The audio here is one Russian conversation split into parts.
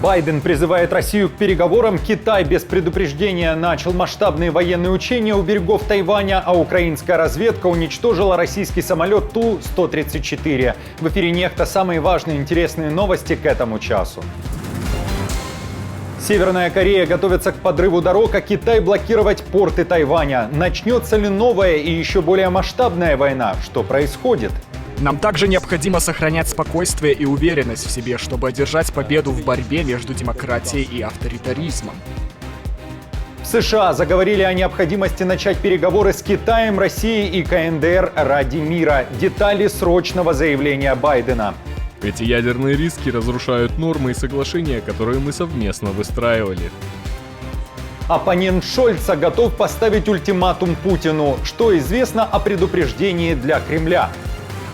Байден призывает Россию к переговорам, Китай без предупреждения начал масштабные военные учения у берегов Тайваня, а украинская разведка уничтожила российский самолет Ту-134. В эфире «Нехта» самые важные и интересные новости к этому часу. Северная Корея готовится к подрыву дорог, а Китай блокировать порты Тайваня. Начнется ли новая и еще более масштабная война? Что происходит? Нам также необходимо сохранять спокойствие и уверенность в себе, чтобы одержать победу в борьбе между демократией и авторитаризмом. В США заговорили о необходимости начать переговоры с Китаем, Россией и КНДР ради мира. Детали срочного заявления Байдена. Эти ядерные риски разрушают нормы и соглашения, которые мы совместно выстраивали. Оппонент Шольца готов поставить ультиматум Путину. Что известно о предупреждении для Кремля?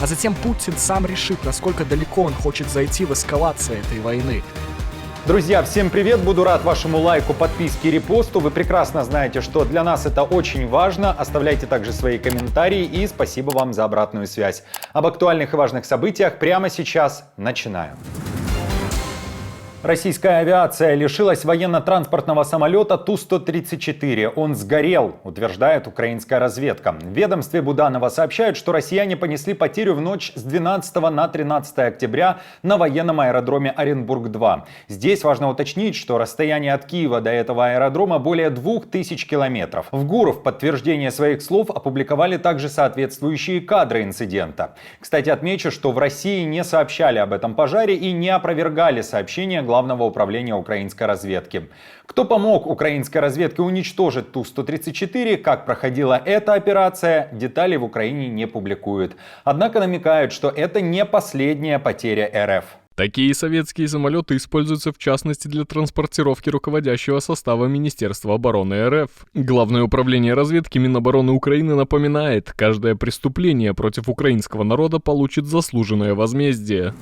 А затем Путин сам решит, насколько далеко он хочет зайти в эскалации этой войны. Друзья, всем привет! Буду рад вашему лайку, подписке и репосту. Вы прекрасно знаете, что для нас это очень важно. Оставляйте также свои комментарии и спасибо вам за обратную связь. Об актуальных и важных событиях прямо сейчас начинаем. Российская авиация лишилась военно-транспортного самолета Ту-134. Он сгорел, утверждает украинская разведка. В ведомстве Буданова сообщают, что россияне понесли потерю в ночь с 12 на 13 октября на военном аэродроме Оренбург-2. Здесь важно уточнить, что расстояние от Киева до этого аэродрома более 2000 километров. В ГУР в подтверждение своих слов опубликовали также соответствующие кадры инцидента. Кстати, отмечу, что в России не сообщали об этом пожаре и не опровергали сообщения Главного управления украинской разведки. Кто помог украинской разведке уничтожить Ту-134, как проходила эта операция, детали в Украине не публикуют. Однако намекают, что это не последняя потеря РФ. Такие советские самолеты используются в частности для транспортировки руководящего состава Министерства обороны РФ. Главное управление разведки Минобороны Украины напоминает, каждое преступление против украинского народа получит заслуженное возмездие.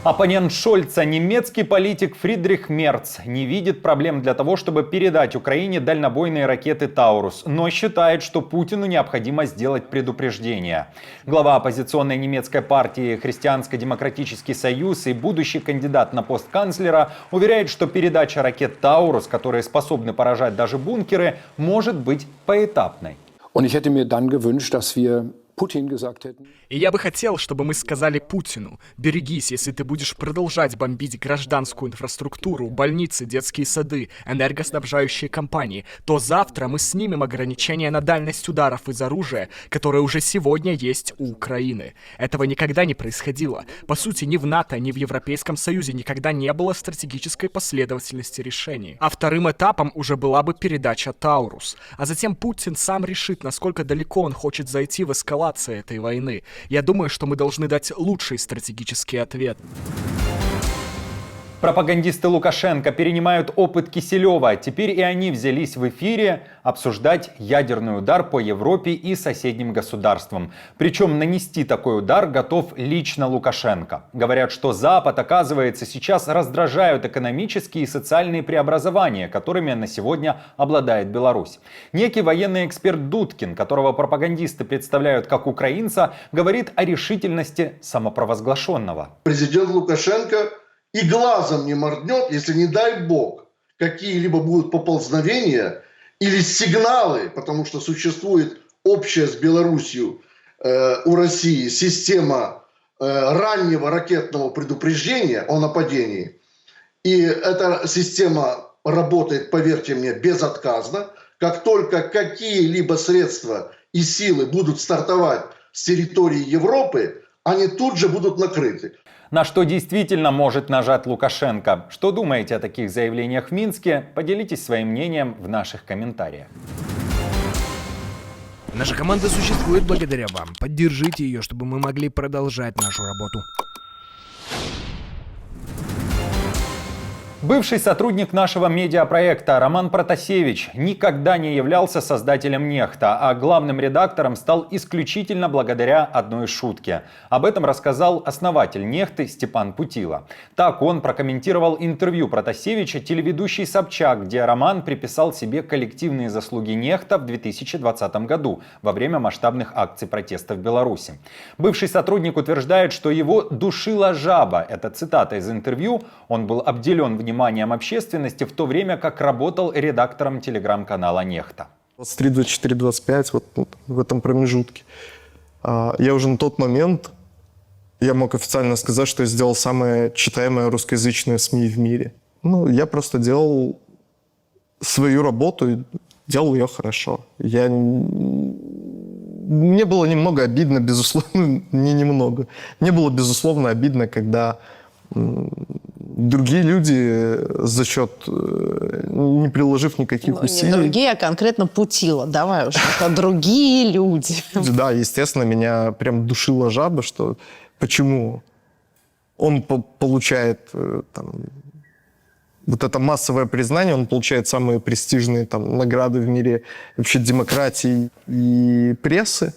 Оппонент Шольца, немецкий политик Фридрих Мерц, не видит проблем для того, чтобы передать Украине дальнобойные ракеты «Таурус», но считает, что Путину необходимо сделать предупреждение. Глава оппозиционной немецкой партии «Христианско-демократический союз» и будущий кандидат на пост канцлера уверяет, что передача ракет «Таурус», которые способны поражать даже бункеры, может быть поэтапной. И я бы хотел, чтобы мы сказали Путину: берегись, если ты будешь продолжать бомбить гражданскую инфраструктуру, больницы, детские сады, энергоснабжающие компании, то завтра мы снимем ограничения на дальность ударов из оружия, которое уже сегодня есть у Украины. Этого никогда не происходило. По сути, ни в НАТО, ни в Европейском Союзе никогда не было стратегической последовательности решений. А вторым этапом уже была бы передача «Таурус». А затем Путин сам решит, насколько далеко он хочет зайти в эскалации этой войны. Я думаю, что мы должны дать лучший стратегический ответ. Пропагандисты Лукашенко перенимают опыт Киселева. Теперь и они взялись в эфире обсуждать ядерный удар по Европе и соседним государствам. Причем нанести такой удар готов лично Лукашенко. Говорят, что Запад, оказывается, сейчас раздражают экономические и социальные преобразования, которыми на сегодня обладает Беларусь. Некий военный эксперт Дудкин, которого пропагандисты представляют как украинца, говорит о решительности самопровозглашенного. Президент Лукашенко и глазом не моргнет, если, не дай бог, какие-либо будут поползновения или сигналы, потому что существует общая с Беларусью у России система раннего ракетного предупреждения о нападении. И эта система работает, поверьте мне, безотказно. Как только какие-либо средства и силы будут стартовать с территории Европы, они тут же будут накрыты. На что действительно может нажать Лукашенко? Что думаете о таких заявлениях в Минске? Поделитесь своим мнением в наших комментариях. Наша команда существует благодаря вам. Поддержите ее, чтобы мы могли продолжать нашу работу. Бывший сотрудник нашего медиапроекта Роман Протасевич никогда не являлся создателем «Нехта», а главным редактором стал исключительно благодаря одной шутке. Об этом рассказал основатель «Нехты» Степан Путила. Так он прокомментировал интервью Протасевича телеведущей Собчак, где Роман приписал себе коллективные заслуги «Нехта» в 2020 году во время масштабных акций протеста в Беларуси. Бывший сотрудник утверждает, что его душила жаба. Это цитата из интервью. Он был обделен вниманием общественности в то время, как работал редактором телеграм-канала «Нехта». 23, 24, 25, вот в этом промежутке. Я уже на тот момент, я мог официально сказать, что я сделал самое читаемое русскоязычное СМИ в мире. Ну, я просто делал свою работу и делал ее хорошо. Мне было немного обидно, безусловно, не немного. Мне было, безусловно, обидно, когда другие люди за счет, не приложив никаких усилий... Не другие, а конкретно Путила. Давай уж, это другие люди. Да, естественно, меня прям душила жаба, что почему он получает там, вот это массовое признание, он получает самые престижные там, награды в мире вообще демократии и прессы,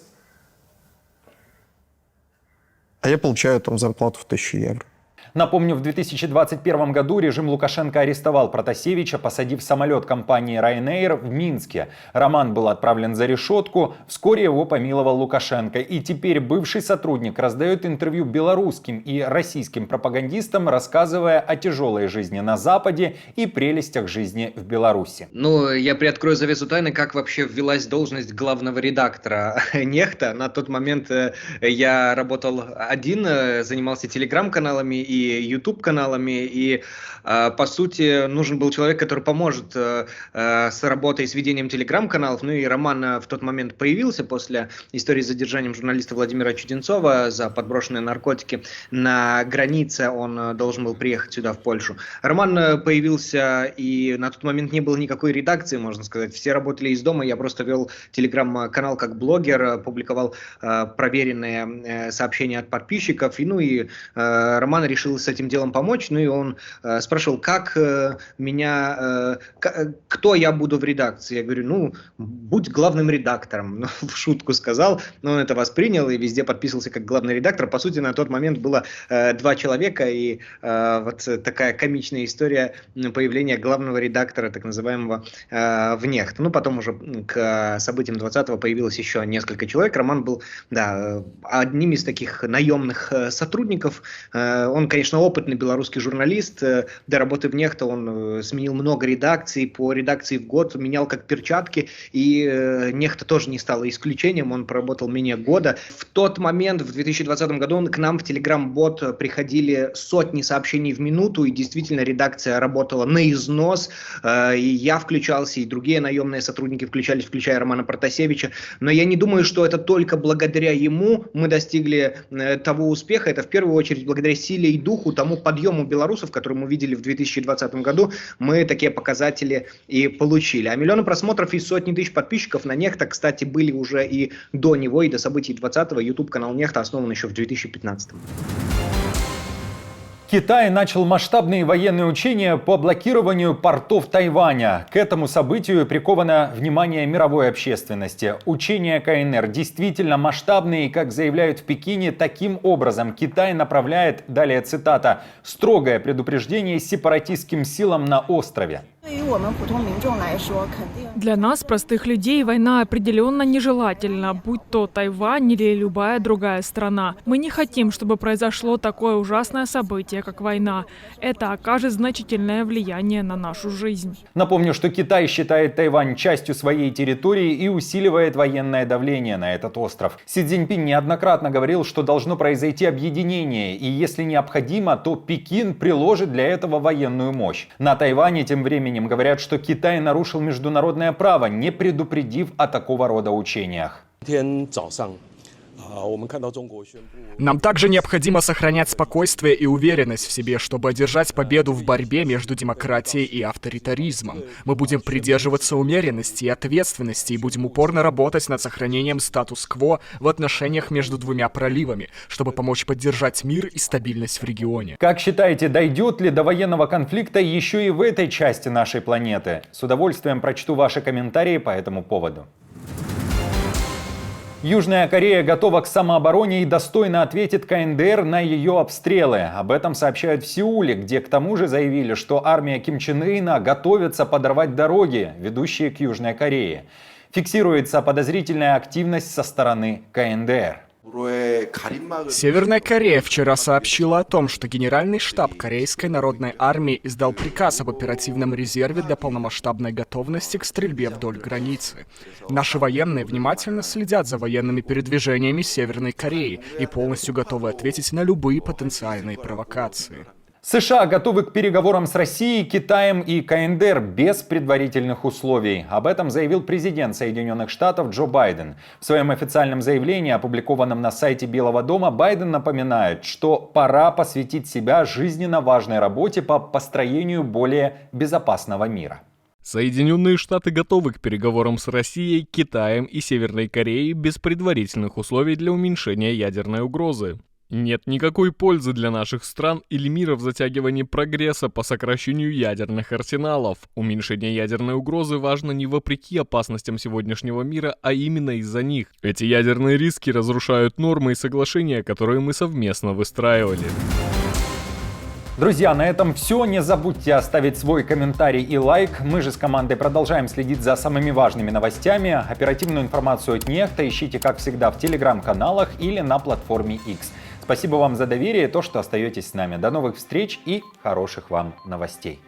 а я получаю там зарплату в 1000 евро. Напомню, в 2021 году режим Лукашенко арестовал Протасевича, посадив самолет компании Ryanair в Минске. Роман был отправлен за решетку, вскоре его помиловал Лукашенко. И теперь бывший сотрудник раздает интервью белорусским и российским пропагандистам, рассказывая о тяжелой жизни на Западе и прелестях жизни в Беларуси. Ну, я приоткрою завесу тайны, как вообще ввелась должность главного редактора «Нехта». На тот момент я работал один, занимался телеграм-каналами и YouTube-каналами, и, по сути, нужен был человек, который поможет с работой, с ведением телеграм-каналов. Ну и Роман в тот момент появился после истории с задержанием журналиста Владимира Чуденцова за подброшенные наркотики на границе. Он должен был приехать сюда, в Польшу. Роман появился, и на тот момент не было никакой редакции, можно сказать. Все работали из дома, я просто вел телеграм-канал как блогер, публиковал проверенные сообщения от подписчиков. И Роман решил с этим делом помочь, ну и он спрашивал, как кто я буду в редакции. Я говорю, ну, будь главным редактором. Ну, в шутку сказал, но он это воспринял и везде подписывался как главный редактор. По сути, на тот момент было 2 человека, и вот такая комичная история появления главного редактора, так называемого, в «Нехт». Ну, потом уже к событиям 20-го появилось еще несколько человек. Роман был, да, одним из таких наемных сотрудников. Он, конечно, опытный белорусский журналист. До работы в «Нехта» он сменил много редакций, по редакции в год менял как перчатки, и «Нехта» тоже не стало исключением, он проработал менее года. В тот момент, в 2020 году, к нам в Telegram-бот приходили сотни сообщений в минуту, и действительно редакция работала на износ, и я включался, и другие наемные сотрудники включались, включая Романа Протасевича, но я не думаю, что это только благодаря ему мы достигли того успеха, это в первую очередь благодаря силе и духу, тому подъему белорусов, который мы видели в 2020 году, мы такие показатели и получили. А миллионы просмотров и сотни тысяч подписчиков на «Нехта», кстати, были уже и до него, и до событий 2020-го. YouTube-канал «Нехта» основан еще в 2015. Китай начал масштабные военные учения по блокированию портов Тайваня. К этому событию приковано внимание мировой общественности. Учения КНР действительно масштабные, и, как заявляют в Пекине, таким образом Китай направляет, далее цитата, «строгое предупреждение сепаратистским силам на острове». Для нас, простых людей, война определенно нежелательна, будь то Тайвань или любая другая страна. Мы не хотим, чтобы произошло такое ужасное событие, как война. Это окажет значительное влияние на нашу жизнь. Напомню, что Китай считает Тайвань частью своей территории и усиливает военное давление на этот остров. Си Цзиньпин неоднократно говорил, что должно произойти объединение, и если необходимо, то Пекин приложит для этого военную мощь. На Тайване тем временем говорят, что Китай нарушил международное право, не предупредив о такого рода учениях. Нам также необходимо сохранять спокойствие и уверенность в себе, чтобы одержать победу в борьбе между демократией и авторитаризмом. Мы будем придерживаться умеренности и ответственности и будем упорно работать над сохранением статус-кво в отношениях между двумя проливами, чтобы помочь поддержать мир и стабильность в регионе. Как считаете, дойдет ли до военного конфликта еще и в этой части нашей планеты? С удовольствием прочту ваши комментарии по этому поводу. Южная Корея готова к самообороне и достойно ответит КНДР на ее обстрелы. Об этом сообщают в Сеуле, где к тому же заявили, что армия Ким Чен Ына готовится подорвать дороги, ведущие к Южной Корее. Фиксируется подозрительная активность со стороны КНДР. Северная Корея вчера сообщила о том, что Генеральный штаб Корейской народной армии издал приказ об оперативном резерве для полномасштабной готовности к стрельбе вдоль границы. Наши военные внимательно следят за военными передвижениями Северной Кореи и полностью готовы ответить на любые потенциальные провокации. США готовы к переговорам с Россией, Китаем и КНДР без предварительных условий. Об этом заявил президент Соединенных Штатов Джо Байден. В своем официальном заявлении, опубликованном на сайте Белого дома, Байден напоминает, что пора посвятить себя жизненно важной работе по построению более безопасного мира. Соединенные Штаты готовы к переговорам с Россией, Китаем и Северной Кореей без предварительных условий для уменьшения ядерной угрозы. Нет никакой пользы для наших стран или мира в затягивании прогресса по сокращению ядерных арсеналов. Уменьшение ядерной угрозы важно не вопреки опасностям сегодняшнего мира, а именно из-за них. Эти ядерные риски разрушают нормы и соглашения, которые мы совместно выстраивали. Друзья, на этом все. Не забудьте оставить свой комментарий и лайк. Мы же с командой продолжаем следить за самыми важными новостями. Оперативную информацию от Нехта ищите, как всегда, в телеграм-каналах или на платформе X. Спасибо вам за доверие и то, что остаетесь с нами. До новых встреч и хороших вам новостей.